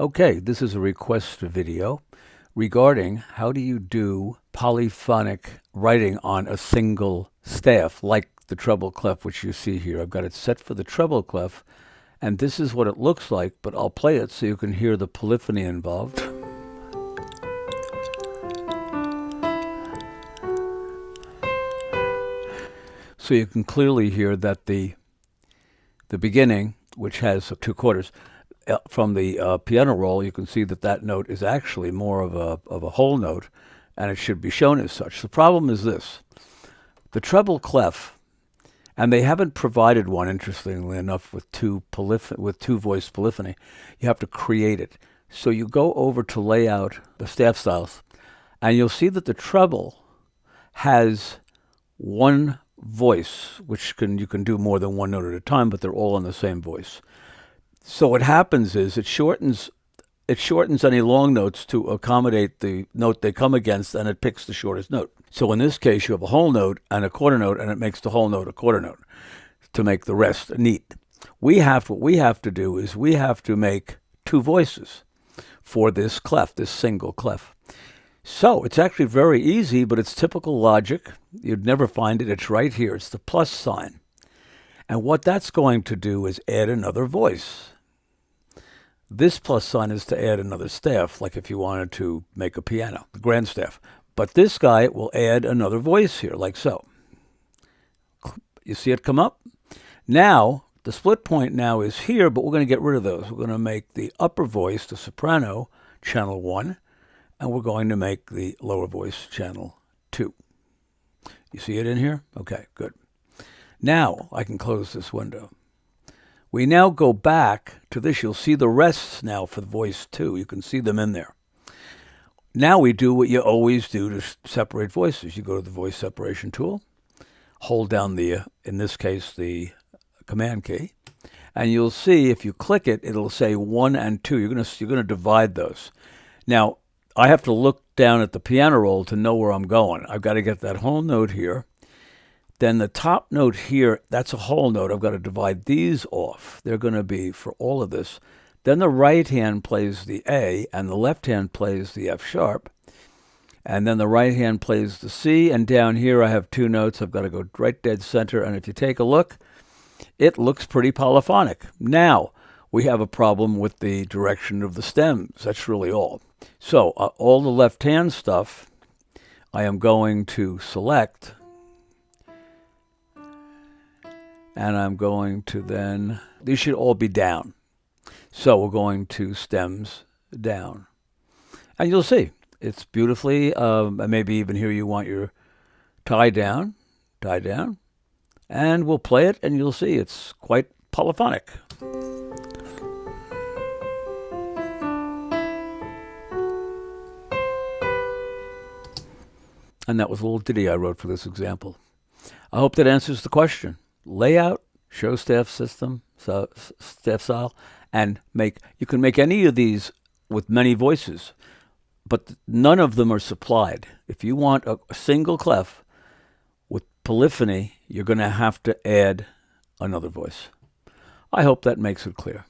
Okay, this is a request video regarding how do you do polyphonic writing on a single staff like the treble clef, which you see here. I've got it set for the treble clef, and this is what it looks like, but I'll play it so you can hear the polyphony involved. So you can clearly hear that the beginning, which has 2/4, from the piano roll, you can see that that note is actually more of a whole note, and it should be shown as such. The problem is this: the treble clef, and they haven't provided one, interestingly enough, with two voice polyphony. You have to create it. So you go over to layout, the staff styles, and you'll see that the treble has one voice, which you can do more than one note at a time, but they're all on the same voice. So what happens is it shortens any long notes to accommodate the note they come against, and it picks the shortest note. So in this case, you have a whole note and a quarter note, and it makes the whole note a quarter note to make the rest neat. What we have to do is we have to make two voices for this clef, this single clef. So it's actually very easy, but it's typical logic. You'd never find it. It's right here. It's the plus sign. And what that's going to do is add another voice. This plus sign is to add another staff, like if you wanted to make a piano, the grand staff. But this guy will add another voice here, like so. You see it come up? Now, the split point now is here, but we're going to get rid of those. We're going to make the upper voice, the soprano, channel 1, and we're going to make the lower voice channel 2. You see it in here? Okay, good. Now I can close this window. We now go back to this. You'll see the rests now for the voice 2. You can see them in there. Now we do what you always do to separate voices. You go to the voice separation tool, hold down in this case, the command key, and you'll see if you click it, it'll say 1 and 2. You're gonna divide those. Now, I have to look down at the piano roll to know where I'm going. I've got to get that whole note here. Then the top note here, that's a whole note. I've got to divide these off. They're going to be for all of this. Then the right hand plays the A, and the left hand plays the F sharp. And then the right hand plays the C, and down here I have two notes. I've got to go right dead center, and if you take a look, it looks pretty polyphonic. Now, we have a problem with the direction of the stems. That's really all. So all the left hand stuff, I am going to select, and I'm going to then, these should all be down. So we're going to stems down. And you'll see, it's beautifully, maybe even here you want your tie down, and we'll play it and you'll see it's quite polyphonic. And that was a little ditty I wrote for this example. I hope that answers the question. Layout, show staff system, staff style, and you can make any of these with many voices, but none of them are supplied. If you want a single clef with polyphony, you're going to have to add another voice. I hope that makes it clear.